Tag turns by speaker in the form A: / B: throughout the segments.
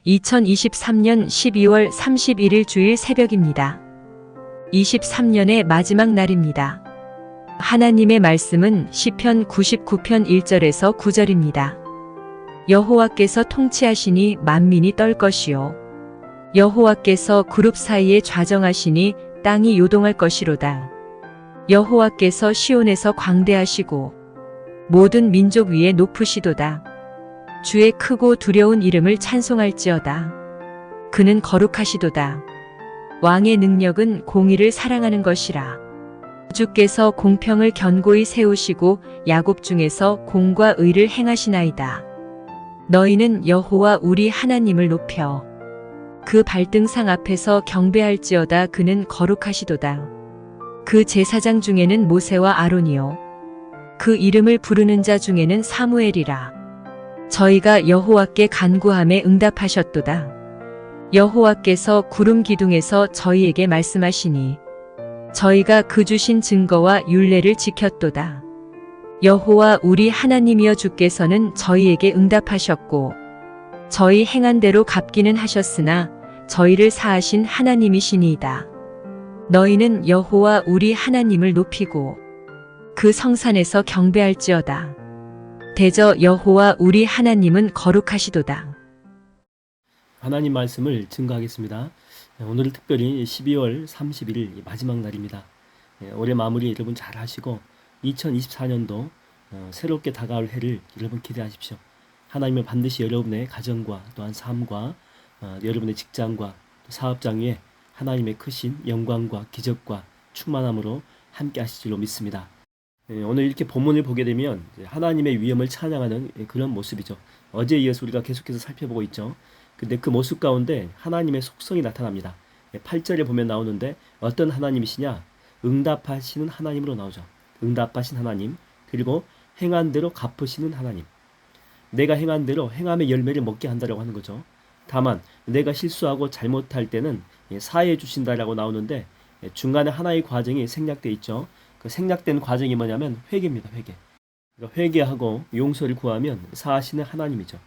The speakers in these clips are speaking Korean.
A: 2023년 12월 31일 주일 새벽입니다. 23년의 마지막 날입니다. 하나님의 말씀은 시편 99편 1절에서 9절입니다. 여호와께서 통치하시니 만민이 떨 것이요 여호와께서 그룹 사이에 좌정하시니 땅이 요동할 것이로다. 여호와께서 시온에서 광대하시고 모든 민족 위에 높으시도다. 주의 크고 두려운 이름을 찬송할지어다. 그는 거룩하시도다. 왕의 능력은 공의를 사랑하는 것이라. 주께서 공평을 견고히 세우시고 야곱 중에서 공과 의를 행하시나이다. 너희는 여호와 우리 하나님을 높여 그 발등상 앞에서 경배할지어다. 그는 거룩하시도다. 그 제사장 중에는 모세와 아론이요 그 이름을 부르는 자 중에는 사무엘이라. 저희가 여호와께 간구함에 응답하셨도다. 여호와께서 구름 기둥에서 저희에게 말씀하시니 저희가 그 주신 증거와 율례를 지켰도다. 여호와 우리 하나님이여 주께서는 저희에게 응답하셨고 저희 행한 대로 갚기는 하셨으나 저희를 사하신 하나님이시니이다. 너희는 여호와 우리 하나님을 높이고 그 성산에서 경배할지어다. 대저 여호와 우리 하나님은 거룩하시도다.
B: 하나님 말씀을 증거하겠습니다. 오늘은 특별히 12월 31일 마지막 날입니다. 올해 마무리 여러분 잘 하시고 2024년도 새롭게 다가올 해를 여러분 기대하십시오. 하나님은 반드시 여러분의 가정과 또한 삶과 여러분의 직장과 사업장 위에 하나님의 크신 영광과 기적과 충만함으로 함께 하실 줄로 믿습니다. 오늘 이렇게 본문을 보게 되면 하나님의 위엄을 찬양하는 그런 모습이죠. 어제에 이어서 우리가 계속해서 살펴보고 있죠. 근데 그 모습 가운데 하나님의 속성이 나타납니다. 8절에 보면 나오는데 어떤 하나님이시냐? 응답하시는 하나님으로 나오죠. 응답하신 하나님, 그리고 행한 대로 갚으시는 하나님. 내가 행한 대로 행함의 열매를 먹게 한다라고 하는 거죠. 다만 내가 실수하고 잘못할 때는 사해해 주신다라고 나오는데 중간에 하나의 과정이 생략되어 있죠. 그 생략된 과정이 뭐냐면 회개입니다. 회개. 그러니까 회개하고 용서를 구하면 사하시는 하나님이죠.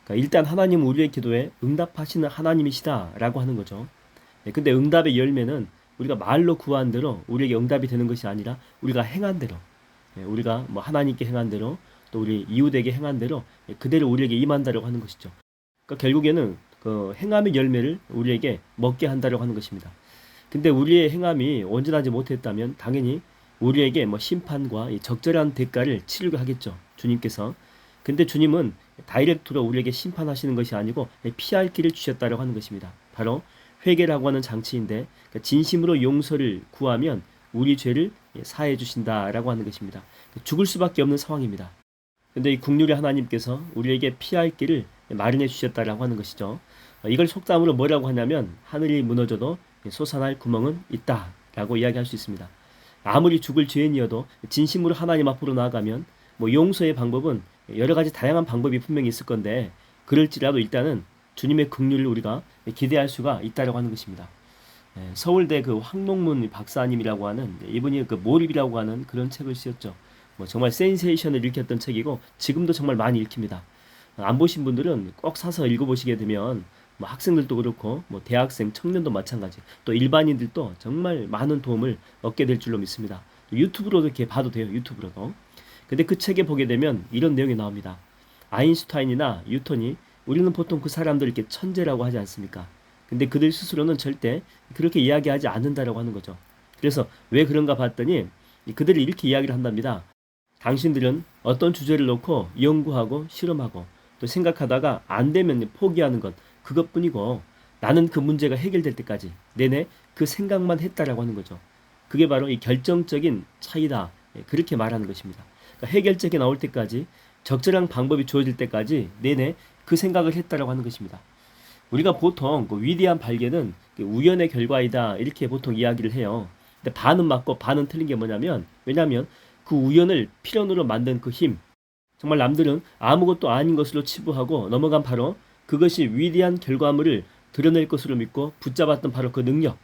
B: 그러니까 일단 하나님은 우리의 기도에 응답하시는 하나님이시다라고 하는 거죠. 근데 응답의 열매는 우리가 말로 구한 대로 우리에게 응답이 되는 것이 아니라 우리가 행한 대로, 우리가 뭐 하나님께 행한 대로 또 우리 이웃에게 행한 대로 그대로 우리에게 임한다라고 하는 것이죠. 그러니까 결국에는 그 행함의 열매를 우리에게 먹게 한다라고 하는 것입니다. 근데 우리의 행함이 온전하지 못했다면 당연히 우리에게 뭐 심판과 적절한 대가를 치르게 하겠죠. 주님께서. 근데 주님은 다이렉트로 우리에게 심판하시는 것이 아니고 피할 길을 주셨다라고 하는 것입니다. 바로 회개라고 하는 장치인데 진심으로 용서를 구하면 우리 죄를 사해 주신다라고 하는 것입니다. 죽을 수밖에 없는 상황입니다. 근데 이 국률의 하나님께서 우리에게 피할 길을 마련해 주셨다라고 하는 것이죠. 이걸 속담으로 뭐라고 하냐면 하늘이 무너져도 솟아날 구멍은 있다라고 이야기할 수 있습니다. 아무리 죽을 죄인이어도 진심으로 하나님 앞으로 나아가면 뭐 용서의 방법은 여러 가지 다양한 방법이 분명히 있을 건데 그럴지라도 일단은 주님의 긍휼을 우리가 기대할 수가 있다라고 하는 것입니다. 서울대 그 황농문 박사님이라고 하는 이분이 그 몰입이라고 하는 그런 책을 쓰였죠. 뭐 정말 센세이션을 일으켰던 책이고 지금도 정말 많이 읽힙니다. 안 보신 분들은 꼭 사서 읽어보시게 되면 뭐 학생들도 그렇고 뭐 대학생, 청년도 마찬가지 또 일반인들도 정말 많은 도움을 얻게 될 줄로 믿습니다. 유튜브로도 이렇게 봐도 돼요. 유튜브로도. 근데 그 책에 보게 되면 이런 내용이 나옵니다. 아인슈타인이나 뉴턴이 우리는 보통 그 사람들을 이렇게 천재라고 하지 않습니까? 근데 그들 스스로는 절대 그렇게 이야기하지 않는다라고 하는 거죠. 그래서 왜 그런가 봤더니 그들이 이렇게 이야기를 한답니다. 당신들은 어떤 주제를 놓고 연구하고 실험하고 또 생각하다가 안 되면 포기하는 것 그것뿐이고 나는 그 문제가 해결될 때까지 내내 그 생각만 했다라고 하는 거죠. 그게 바로 이 결정적인 차이다. 그렇게 말하는 것입니다. 그러니까 해결책이 나올 때까지 적절한 방법이 주어질 때까지 내내 그 생각을 했다라고 하는 것입니다. 우리가 보통 그 위대한 발견은 우연의 결과이다 이렇게 보통 이야기를 해요. 근데 반은 맞고 반은 틀린 게 뭐냐면 왜냐하면 그 우연을 필연으로 만든 그 힘 정말 남들은 아무것도 아닌 것으로 치부하고 넘어간 바로 그것이 위대한 결과물을 드러낼 것으로 믿고 붙잡았던 바로 그 능력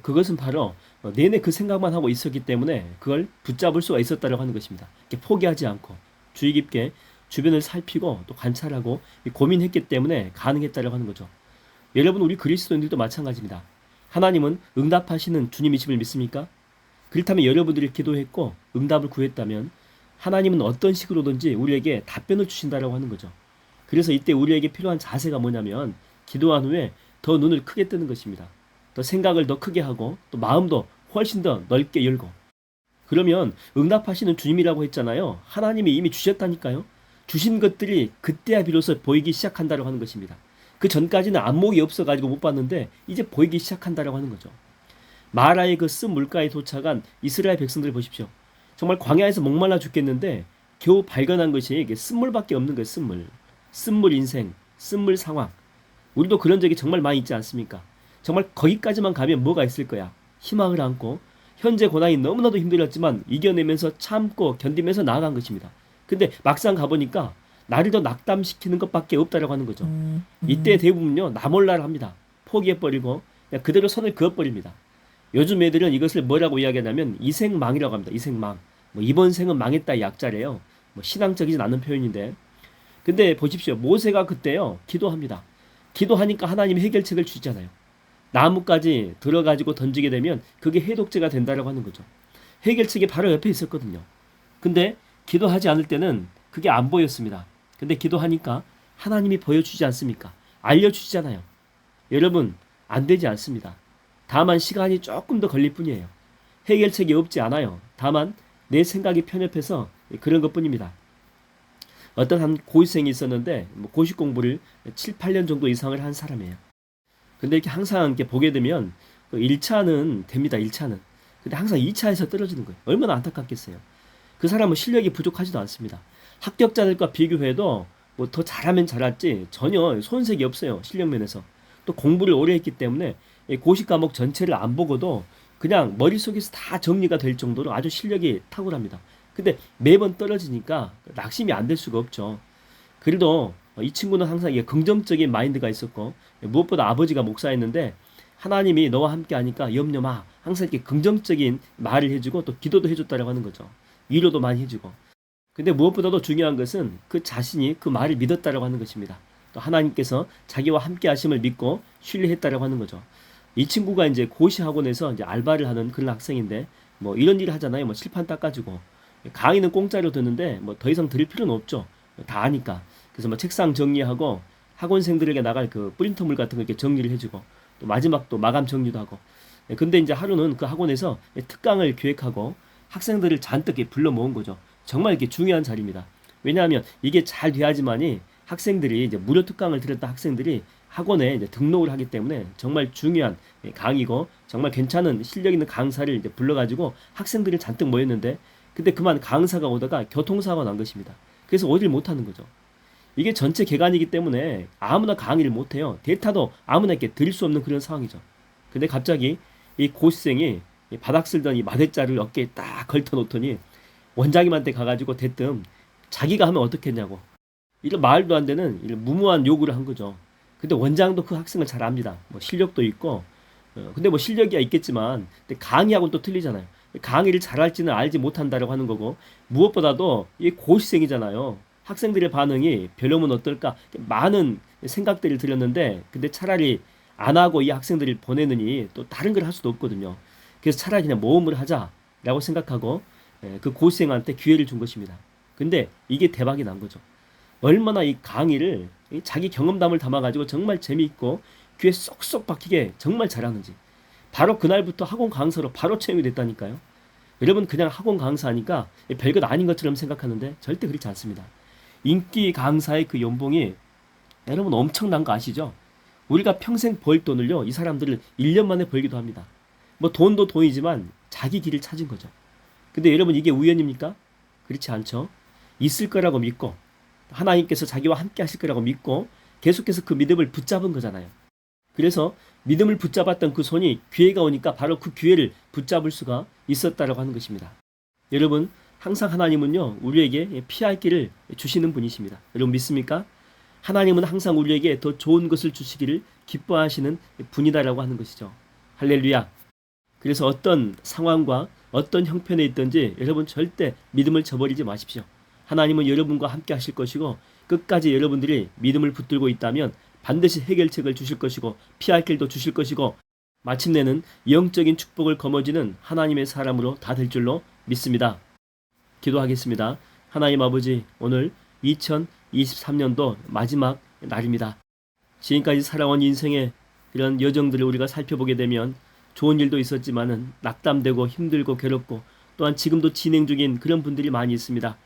B: 그것은 바로 내내 그 생각만 하고 있었기 때문에 그걸 붙잡을 수가 있었다고 하는 것입니다. 포기하지 않고 주의 깊게 주변을 살피고 또 관찰하고 고민했기 때문에 가능했다고 하는 거죠. 여러분, 우리 그리스도인들도 마찬가지입니다. 하나님은 응답하시는 주님이심을 믿습니까? 그렇다면 여러분들이 기도했고 응답을 구했다면 하나님은 어떤 식으로든지 우리에게 답변을 주신다라고 하는 거죠. 그래서 이때 우리에게 필요한 자세가 뭐냐면 기도한 후에 더 눈을 크게 뜨는 것입니다. 더 생각을 더 크게 하고 또 마음도 훨씬 더 넓게 열고. 그러면 응답하시는 주님이라고 했잖아요. 하나님이 이미 주셨다니까요. 주신 것들이 그때야 비로소 보이기 시작한다고 하는 것입니다. 그 전까지는 안목이 없어가지고 못 봤는데 이제 보이기 시작한다고 하는 거죠. 마라의 그 쓴 물가에 도착한 이스라엘 백성들 보십시오. 정말 광야에서 목말라 죽겠는데 겨우 발견한 것이 이게 쓴물밖에 없는 거예요. 쓴물. 쓴물 인생, 쓴물 상황. 우리도 그런 적이 정말 많이 있지 않습니까? 정말 거기까지만 가면 뭐가 있을 거야. 희망을 안고 현재 고난이 너무나도 힘들었지만 이겨내면서 참고 견디면서 나아간 것입니다. 근데 막상 가보니까 나를 더 낙담시키는 것밖에 없다라고 하는 거죠. 이때 대부분요, 나 몰라라 합니다. 포기해버리고 그냥 그대로 선을 그어버립니다. 요즘 애들은 이것을 뭐라고 이야기하냐면 이생망이라고 합니다. 이생망. 뭐 이번 생은 망했다 이 약자래요. 뭐 신앙적이진 않은 표현인데. 근데 보십시오. 모세가 그때요, 기도합니다. 기도하니까 하나님이 해결책을 주잖아요. 나무까지 들어가지고 던지게 되면 그게 해독제가 된다라고 하는 거죠. 해결책이 바로 옆에 있었거든요. 근데 기도하지 않을 때는 그게 안 보였습니다. 근데 기도하니까 하나님이 보여주지 않습니까? 알려주시잖아요. 여러분, 안 되지 않습니다. 다만 시간이 조금 더 걸릴 뿐이에요. 해결책이 없지 않아요. 다만 내 생각이 편협해서 그런 것뿐입니다. 어떤 한 고시생이 있었는데 고시 공부를 7, 8년 정도 이상을 한 사람이에요. 근데 이렇게 항상 이렇게 보게 되면 1차는 됩니다. 1차는. 근데 항상 2차에서 떨어지는 거예요. 얼마나 안타깝겠어요. 그 사람은 실력이 부족하지도 않습니다. 합격자들과 비교해도 뭐 더 잘하면 잘할지 전혀 손색이 없어요. 실력 면에서. 또 공부를 오래 했기 때문에 고시 과목 전체를 안 보고도 그냥 머릿속에서 다 정리가 될 정도로 아주 실력이 탁월합니다. 근데 매번 떨어지니까 낙심이 안 될 수가 없죠. 그래도 이 친구는 항상 이게 긍정적인 마인드가 있었고 무엇보다 아버지가 목사였는데 하나님이 너와 함께 하니까 염려 마. 항상 이렇게 긍정적인 말을 해주고 또 기도도 해줬다고 하는 거죠. 위로도 많이 해주고. 근데 무엇보다도 중요한 것은 그 자신이 그 말을 믿었다고 하는 것입니다. 또 하나님께서 자기와 함께 하심을 믿고 신뢰했다고 하는 거죠. 이 친구가 이제 고시 학원에서 이제 알바를 하는 그런 학생인데 뭐 이런 일을 하잖아요. 뭐 칠판 닦아주고 강의는 공짜로 듣는데 뭐 더 이상 들을 필요는 없죠. 다 아니까. 그래서 뭐 책상 정리하고 학원생들에게 나갈 그 프린터물 같은 거 이렇게 정리를 해주고 또 마지막 또 마감 정리도 하고. 근데 이제 하루는 그 학원에서 특강을 기획하고 학생들을 잔뜩 불러 모은 거죠. 정말 이렇게 중요한 자리입니다. 왜냐하면 이게 잘 돼야지만이 학생들이 이제 무료 특강을 들었던 학생들이 학원에 이제 등록을 하기 때문에 정말 중요한 강의고 정말 괜찮은 실력 있는 강사를 이제 불러가지고 학생들이 잔뜩 모였는데 근데 그만 강사가 오다가 교통사고가 난 것입니다. 그래서 오지를 못하는 거죠. 이게 전체 개관이기 때문에 아무나 강의를 못해요. 데이터도 아무나 이렇게 드릴 수 없는 그런 상황이죠. 근데 갑자기 이 고시생이 이 바닥 쓸던 이 마대자를 어깨에 딱 걸터 놓더니 원장님한테 가가지고 대뜸 자기가 하면 어떻겠냐고 이런 말도 안 되는 이런 무모한 요구를 한 거죠. 근데 원장도 그 학생을 잘 압니다. 뭐 실력도 있고 근데 뭐 실력이야 있겠지만 근데 강의하고는 또 틀리잖아요. 강의를 잘할지는 알지 못한다라고 하는 거고 무엇보다도 이 고시생이잖아요. 학생들의 반응이 별로면 어떨까 많은 생각들을 들였는데 근데 차라리 안 하고 이 학생들을 보내느니 또 다른 걸 할 수도 없거든요. 그래서 차라리 그냥 모험을 하자라고 생각하고 그 고시생한테 기회를 준 것입니다. 근데 이게 대박이 난 거죠. 얼마나 이 강의를 자기 경험담을 담아가지고 정말 재미있고 귀에 쏙쏙 박히게 정말 잘하는지. 바로 그날부터 학원 강사로 바로 채용이 됐다니까요. 여러분 그냥 학원 강사하니까 별것 아닌 것처럼 생각하는데 절대 그렇지 않습니다. 인기 강사의 그 연봉이 여러분 엄청난 거 아시죠? 우리가 평생 벌 돈을요 이 사람들을 1년 만에 벌기도 합니다. 뭐 돈도 돈이지만 자기 길을 찾은 거죠. 근데 여러분 이게 우연입니까? 그렇지 않죠. 있을 거라고 믿고 하나님께서 자기와 함께 하실 거라고 믿고 계속해서 그 믿음을 붙잡은 거잖아요. 그래서 믿음을 붙잡았던 그 손이 기회가 오니까 바로 그 기회를 붙잡을 수가 있었다라고 하는 것입니다. 여러분 항상 하나님은요 우리에게 피할 길을 주시는 분이십니다. 여러분 믿습니까? 하나님은 항상 우리에게 더 좋은 것을 주시기를 기뻐하시는 분이다라고 하는 것이죠. 할렐루야. 그래서 어떤 상황과 어떤 형편에 있든지 여러분 절대 믿음을 저버리지 마십시오. 하나님은 여러분과 함께 하실 것이고 끝까지 여러분들이 믿음을 붙들고 있다면 반드시 해결책을 주실 것이고 피할 길도 주실 것이고 마침내는 영적인 축복을 거머쥐는 하나님의 사람으로 다 될 줄로 믿습니다. 기도하겠습니다. 하나님 아버지, 오늘 2023년도 마지막 날입니다. 지금까지 살아온 인생의 이런 여정들을 우리가 살펴보게 되면 좋은 일도 있었지만은 낙담되고 힘들고 괴롭고 또한 지금도 진행 중인 그런 분들이 많이 있습니다.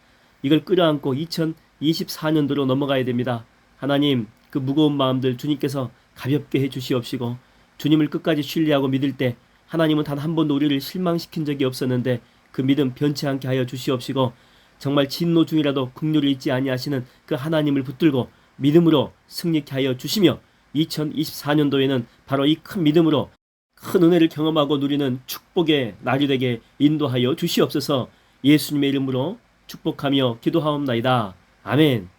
B: 이걸 끌어안고 2024년도로 넘어가야 됩니다. 하나님, 그 무거운 마음들 주님께서 가볍게 해 주시옵시고 주님을 끝까지 신뢰하고 믿을 때 하나님은 단 한 번도 우리를 실망시킨 적이 없었는데 그 믿음 변치 않게 하여 주시옵시고 정말 진노 중이라도 긍휼을 잊지 아니하시는 그 하나님을 붙들고 믿음으로 승리케 하여 주시며 2024년도에는 바로 이 큰 믿음으로 큰 은혜를 경험하고 누리는 축복의 날이 되게 인도하여 주시옵소서. 예수님의 이름으로 축복하며 기도하옵나이다. 아멘.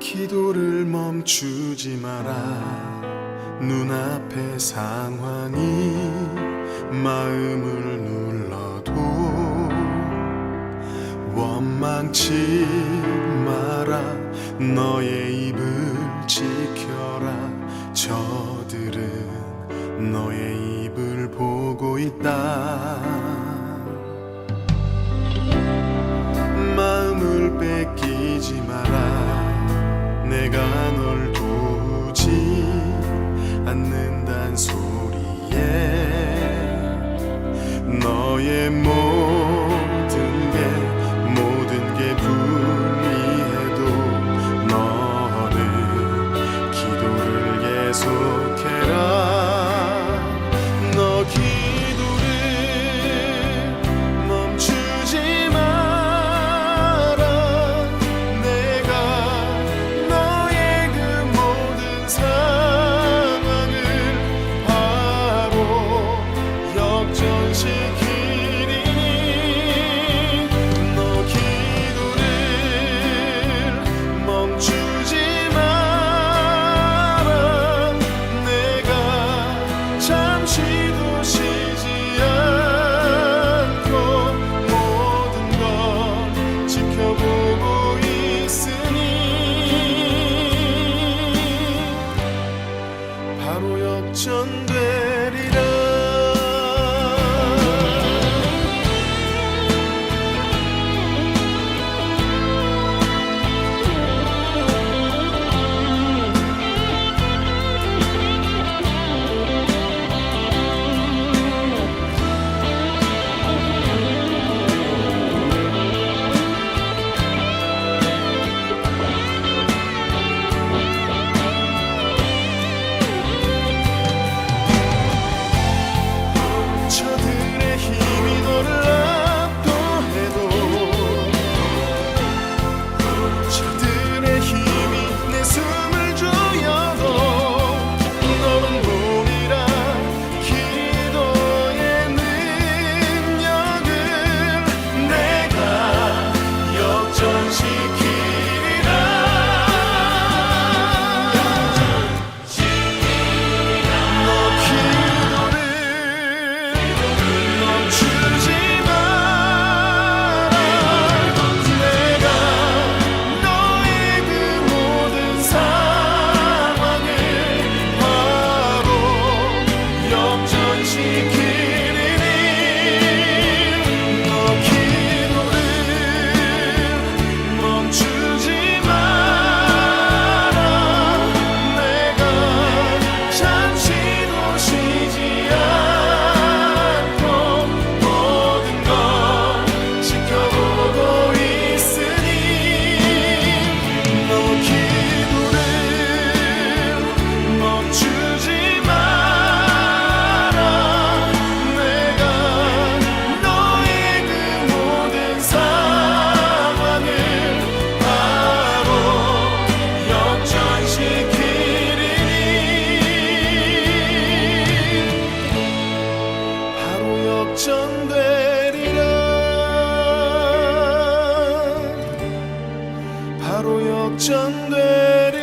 C: 기도를 멈추지 마라. 눈앞의 상황이 마음을 눌러도 원망치 마라. 너의 입을 지켜라. 저들은 너의 입을 보고 있다. 마음을 뺏기지 마라. 내가 널 도우지 않는단 소리에 너의 모든 게 불리해도 너는 기도를 계속해라. 너 기도를 멈추지 마라. 내가 너의 그 모든 상황을 바로 역전시키리니 너 기도를 멈추지 마라. 내가 잠시도 쉬지 않고 모든 걸 지켜보고 있으니 바로 역전되리라. 바로 역전되리